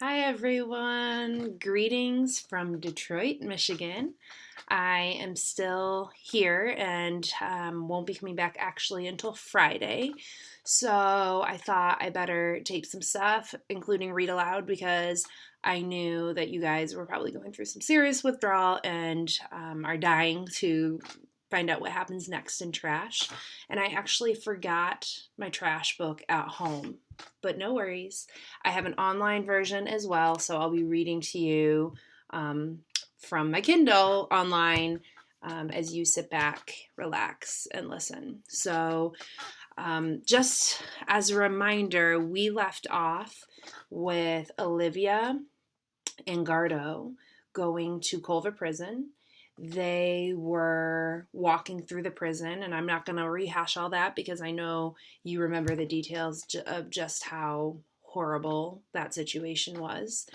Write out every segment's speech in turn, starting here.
Hi, everyone. Greetings from Detroit, Michigan. I am still here and won't be coming back actually until Friday. So I thought I better tape some stuff, including read aloud, because I knew that you guys were probably going through some serious withdrawal and are dying to find out what happens next in trash. And I actually forgot my trash book at home, but no worries. I have an online version as well, so I'll be reading to you um, from my Kindle online as you sit back, relax, and listen. So, just as a reminder, we left off with Olivia and Gardo going to Culver Prison. They were walking through the prison, and I'm not going to rehash all that because I know you remember the details of just how horrible that situation was.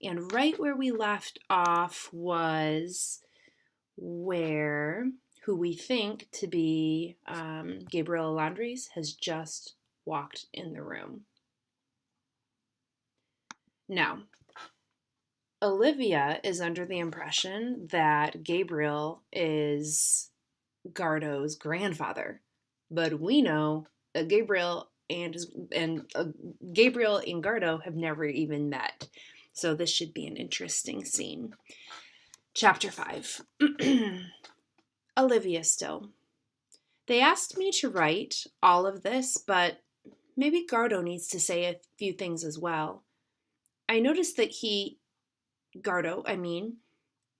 And right where we left off was where who we think to be Gabriela Landres has just walked in the room. Now, Olivia is under the impression that Gabriel is Gardo's grandfather, but we know Gabriel and Gabriel and Gardo have never even met. So this should be an interesting scene. Chapter 5. Olivia still. They asked me to write all of this, but maybe Gardo needs to say a few things as well. I noticed that Gardo,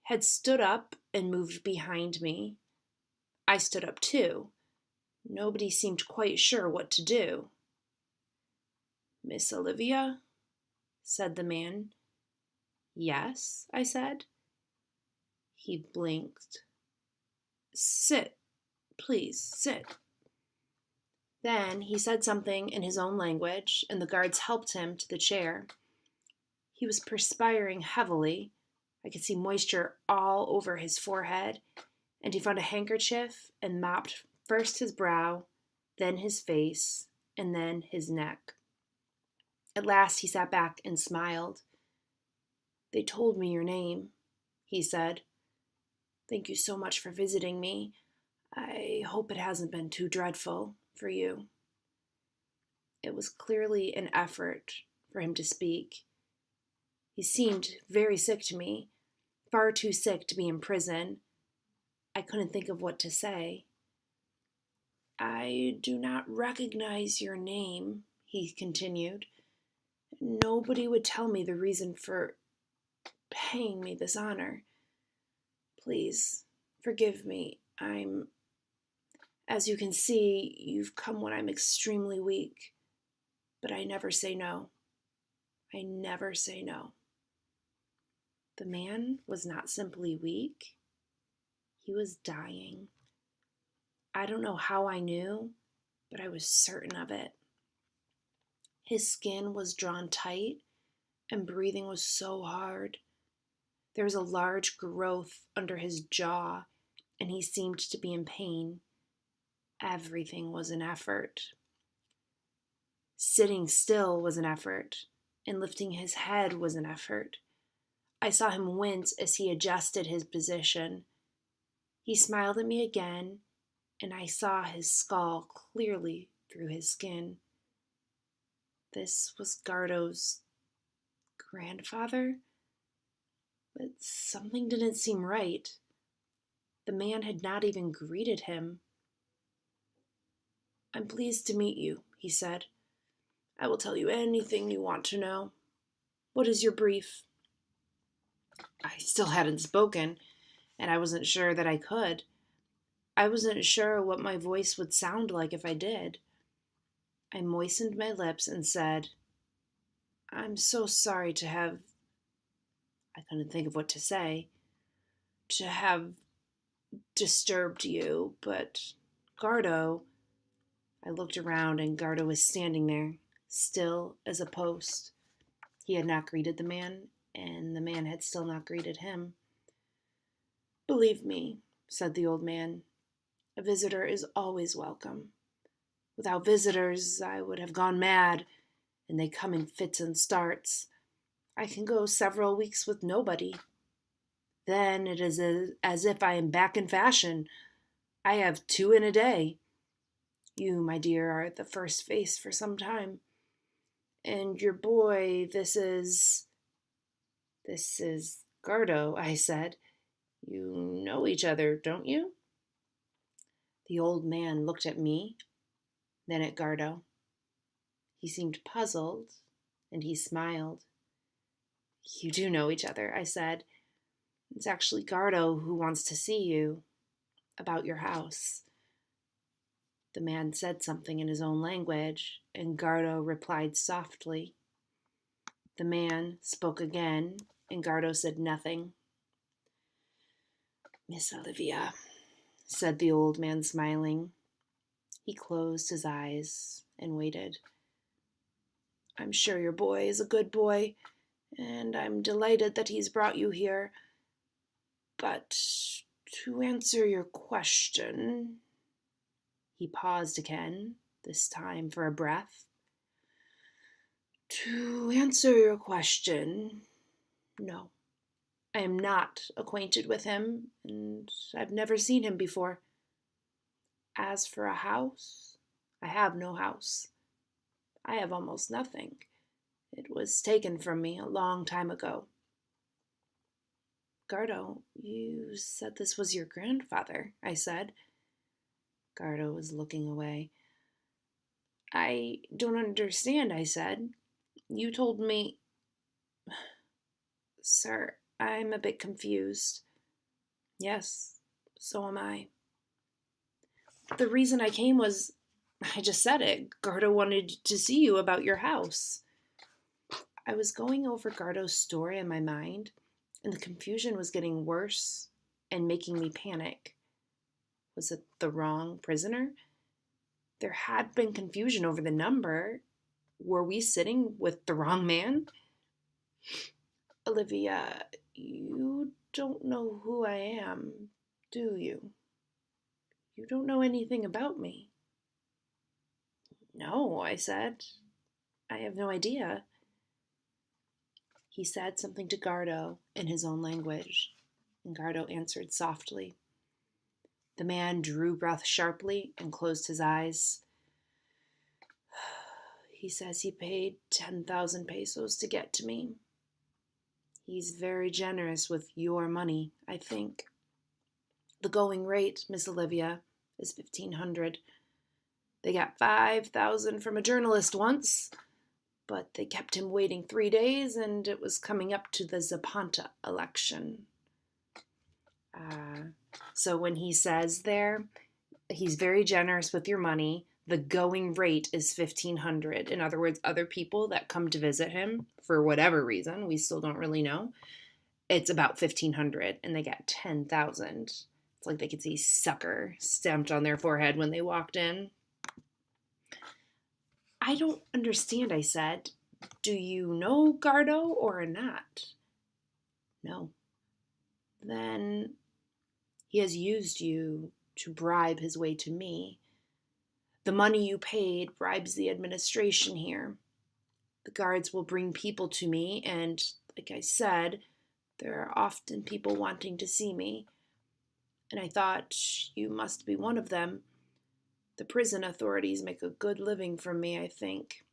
had stood up and moved behind me. I stood up too. Nobody seemed quite sure what to do. Miss Olivia? Said the man. Yes, I said. He blinked. Sit, please, sit. Then he said something in his own language, and the guards helped him to the chair. He was perspiring heavily. I could see moisture all over his forehead, and he found a handkerchief and mopped first his brow, then his face, and then his neck. At last he sat back and smiled. They told me your name, he said. Thank you so much for visiting me. I hope it hasn't been too dreadful for you. It was clearly an effort for him to speak. He seemed very sick to me, far too sick to be in prison. I couldn't think of what to say. I do not recognize your name, he continued. Nobody would tell me the reason for paying me this honor. Please, forgive me. As you can see, you've come when I'm extremely weak. But I never say no. I never say no. The man was not simply weak, he was dying. I don't know how I knew, but I was certain of it. His skin was drawn tight, and breathing was so hard. There was a large growth under his jaw, and he seemed to be in pain. Everything was an effort. Sitting still was an effort, and lifting his head was an effort. I saw him wince as he adjusted his position. He smiled at me again, and I saw his skull clearly through his skin. This was Gardo's grandfather, but something didn't seem right. The man had not even greeted him. I'm pleased to meet you, he said. I will tell you anything you want to know. What is your brief? I still hadn't spoken, and I wasn't sure that I could. I wasn't sure what my voice would sound like if I did. I moistened my lips and said, I'm so sorry to have. I couldn't think of what to say. To have disturbed you, but Gardo. I looked around and Gardo was standing there, still as a post. He had not greeted the man, and the man had still not greeted him. Believe me, said the old man, a visitor is always welcome. Without visitors, I would have gone mad, and they come in fits and starts. I can go several weeks with nobody. Then it is as if I am back in fashion. I have 2 in a day. You, my dear, are the first face for some time. And your boy, this is Gardo, I said. You know each other, don't you? The old man looked at me, then at Gardo. He seemed puzzled, and he smiled. You do know each other, I said. It's actually Gardo who wants to see you about your house. The man said something in his own language, and Gardo replied softly. The man spoke again, and Gardo said nothing. Miss Olivia, said the old man, smiling. He closed his eyes and waited. I'm sure your boy is a good boy, and I'm delighted that he's brought you here. But to answer your question... He paused again, this time for a breath. To answer your question, no. I am not acquainted with him, and I've never seen him before. As for a house, I have no house. I have almost nothing. It was taken from me a long time ago. Gardo, you said this was your grandfather, I said. Gardo was looking away. I don't understand, I said. You told me... Sir, I'm a bit confused. Yes, so am I. The reason I came was... I just said it. Gardo wanted to see you about your house. I was going over Gardo's story in my mind, and the confusion was getting worse and making me panic. Was it the wrong prisoner? There had been confusion over the number. Were we sitting with the wrong man? Olivia, you don't know who I am, do you? You don't know anything about me. No, I said. I have no idea. He said something to Gardo in his own language, and Gardo answered softly. The man drew breath sharply and closed his eyes. He says he paid 10,000 pesos to get to me. He's very generous with your money, I think. The going rate, Miss Olivia, is 1,500. They got 5,000 from a journalist once, but they kept him waiting 3 days, and it was coming up to the Zapanta election. So when he says there, he's very generous with your money, the going rate is 1,500. In other words, other people that come to visit him, for whatever reason, we still don't really know, it's about 1,500, and they get 10,000. It's like they could see sucker stamped on their forehead when they walked in. I don't understand, I said. Do you know Gardo or not? No. Then he has used you to bribe his way to me. The money you paid bribes the administration here. The guards will bring people to me, and, like I said, there are often people wanting to see me. And I thought you must be one of them. The prison authorities make a good living from me, I think.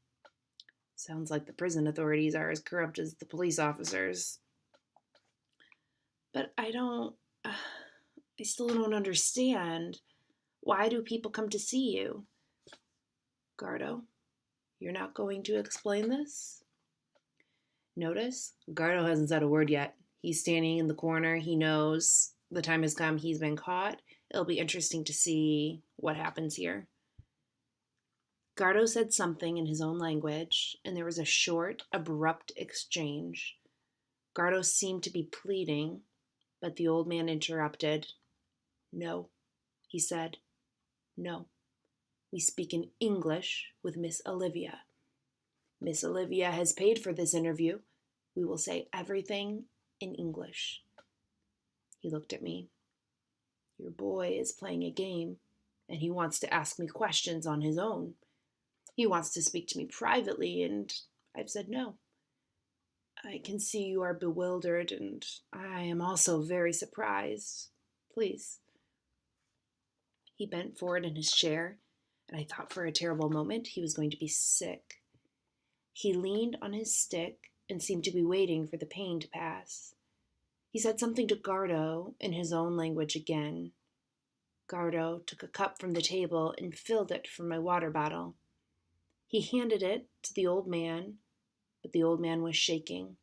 Sounds like the prison authorities are as corrupt as the police officers. But I still don't understand. Why do people come to see you? Gardo, you're not going to explain this? Notice, Gardo hasn't said a word yet. He's standing in the corner. He knows the time has come. He's been caught. It'll be interesting to see what happens here. Gardo said something in his own language, and there was a short, abrupt exchange. Gardo seemed to be pleading, but the old man interrupted. No, he said. No. We speak in English with Miss Olivia. Miss Olivia has paid for this interview. We will say everything in English. He looked at me. Your boy is playing a game, and he wants to ask me questions on his own. He wants to speak to me privately, and I've said no. I can see you are bewildered, and I am also very surprised. Please. He bent forward in his chair, and I thought for a terrible moment he was going to be sick. He leaned on his stick and seemed to be waiting for the pain to pass. He said something to Gardo in his own language again. Gardo took a cup from the table and filled it from my water bottle. He handed it to the old man, but the old man was shaking.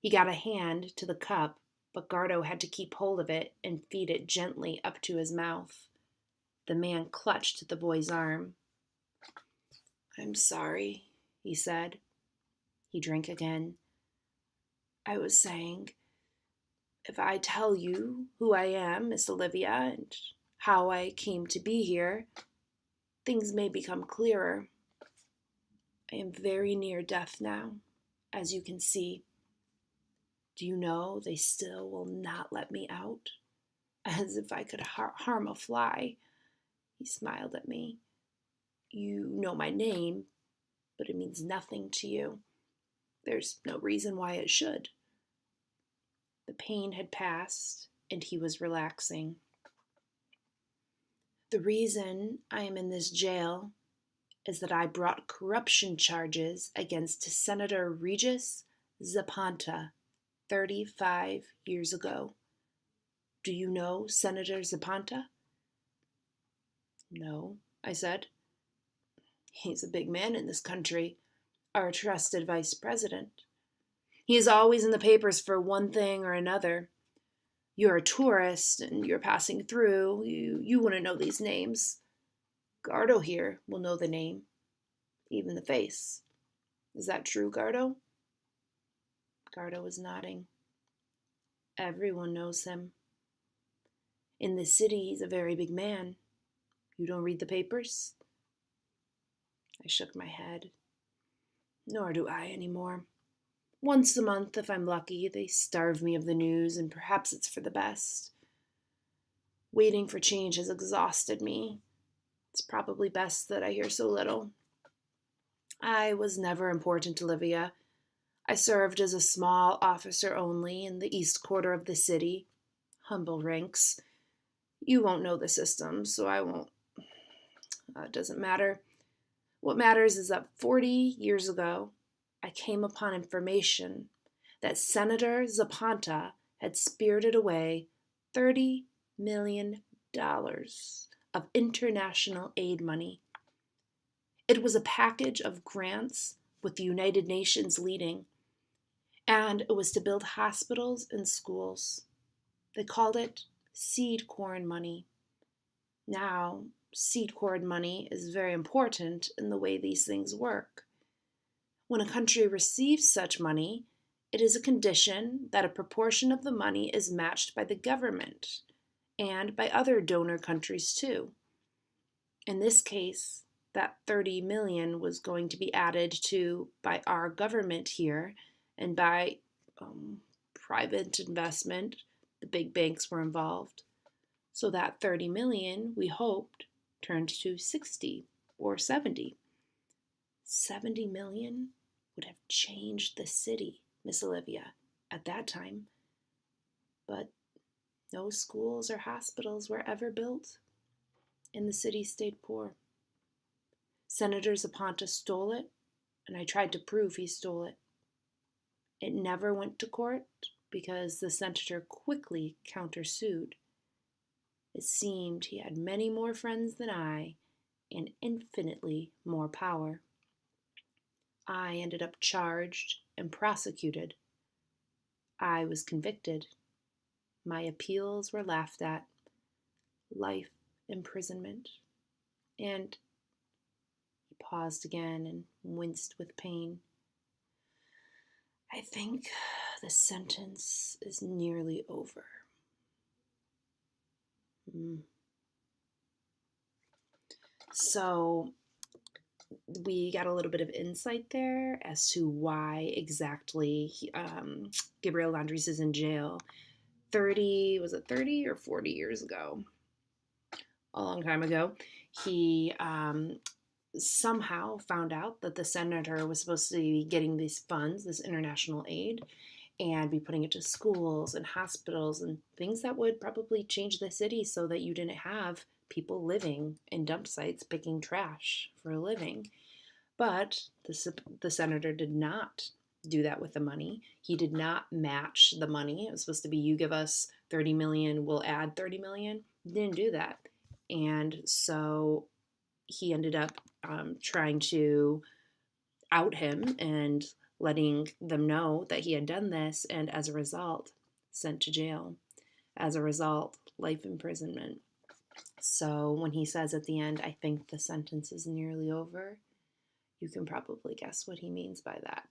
He got a hand to the cup, but Gardo had to keep hold of it and feed it gently up to his mouth. The man clutched the boy's arm. "I'm sorry," he said. He drank again. "I was saying, if I tell you who I am, Miss Olivia, and how I came to be here, things may become clearer. I am very near death now, as you can see. Do you know they still will not let me out? As if I could harm a fly." He smiled at me. "You know my name, but it means nothing to you. There's no reason why it should." The pain had passed, and he was relaxing. "The reason I am in this jail is that I brought corruption charges against Senator Regis Zapanta 35 years ago. Do you know Senator Zapanta?" "No," I said. "He's a big man in this country, our trusted vice president. He is always in the papers for one thing or another. You're a tourist and you're passing through. You wouldn't know these names. Gardo here will know the name, even the face. Is that true, Gardo?" Gardo was nodding. "Everyone knows him. In the city, he's a very big man. You don't read the papers?" I shook my head. "Nor do I anymore. Once a month, if I'm lucky, they starve me of the news, and perhaps it's for the best. Waiting for change has exhausted me. It's probably best that I hear so little. I was never important, Olivia. I served as a small officer only in the east quarter of the city. Humble ranks. You won't know the system, so I won't. It doesn't matter. What matters is that 40 years ago, I came upon information that Senator Zapanta had spirited away $30 million of international aid money. It was a package of grants with the United Nations leading, and it was to build hospitals and schools. They called it seed corn money. Now, seed corn money is very important in the way these things work. When a country receives such money, it is a condition that a proportion of the money is matched by the government and by other donor countries too. In this case, that 30 million was going to be added to by our government here and by private investment. The big banks were involved. So that 30 million, we hoped, turned to 60 or 70. 70 million would have changed the city, Miss Olivia, at that time. But no schools or hospitals were ever built, and the city stayed poor. Senator Zapanta stole it, and I tried to prove he stole it. It never went to court because the senator quickly countersued. It seemed he had many more friends than I and infinitely more power. I ended up charged and prosecuted. I was convicted. My appeals were laughed at. Life imprisonment. And he paused again and winced with pain. I think the sentence is nearly over. So we got a little bit of insight there as to why exactly Gabriel Landres is in jail. 30 or 40 years ago? A long time ago. He somehow found out that the senator was supposed to be getting these funds, this international aid, and be putting it to schools and hospitals and things that would probably change the city so that you didn't have people living in dump sites picking trash for a living. But the senator did not do that with the money. He did not match the money. It was supposed to be, you give us 30 million, we'll add 30 million. He didn't do that. And so he ended up trying to out him and letting them know that he had done this, and as a result, sent to jail. As a result, life imprisonment. So when he says at the end, I think the sentence is nearly over, you can probably guess what he means by that.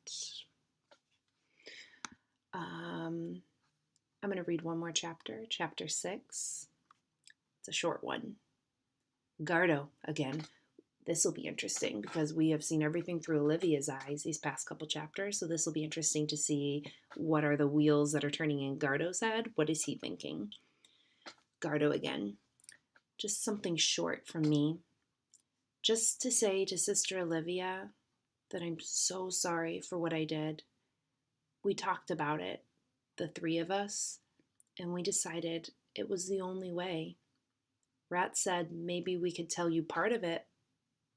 I'm going to read one more chapter, chapter 6. It's a short one. Gardo, again. This will be interesting because we have seen everything through Olivia's eyes these past couple chapters. So this will be interesting to see what are the wheels that are turning in Gardo's head. What is he thinking? Gardo again. Just something short from me. Just to say to Sister Olivia that I'm so sorry for what I did. We talked about it, the three of us, and we decided it was the only way. Rat said maybe we could tell you part of it,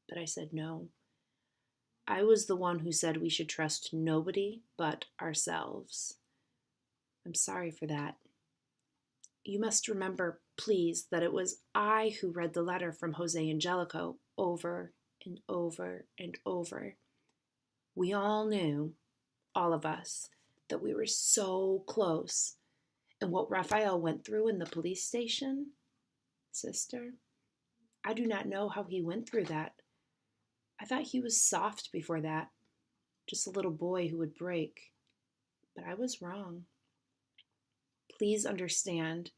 but I said no. I was the one who said we should trust nobody but ourselves. I'm sorry for that. You must remember, please, that it was I who read the letter from Jose Angelico over and over and over. We all knew, all of us, that we were so close. And what Raphael went through in the police station, sister, I do not know how he went through that. I thought he was soft before that, just a little boy who would break. But I was wrong. Please understand,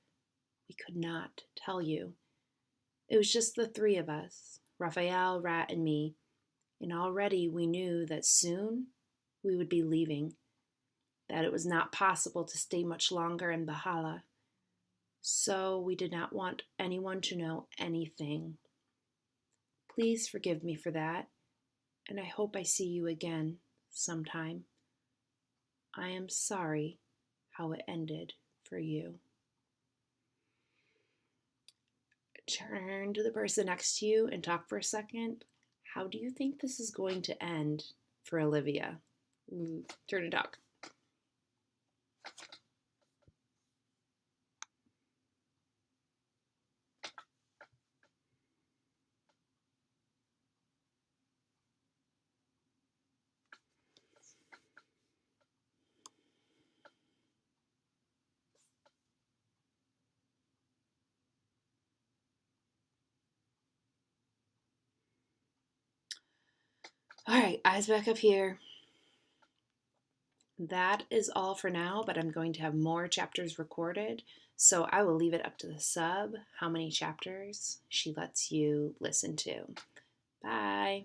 we could not tell you. It was just the three of us, Raphael, Rat, and me, and already we knew that soon we would be leaving, that it was not possible to stay much longer in Bahala. So we did not want anyone to know anything. Please forgive me for that, and I hope I see you again sometime. I am sorry how it ended for you. Turn to the person next to you and talk for a second. How do you think this is going to end for Olivia? Turn and talk. All right, eyes back up here. That is all for now, but I'm going to have more chapters recorded, so I will leave it up to the sub how many chapters she lets you listen to. Bye.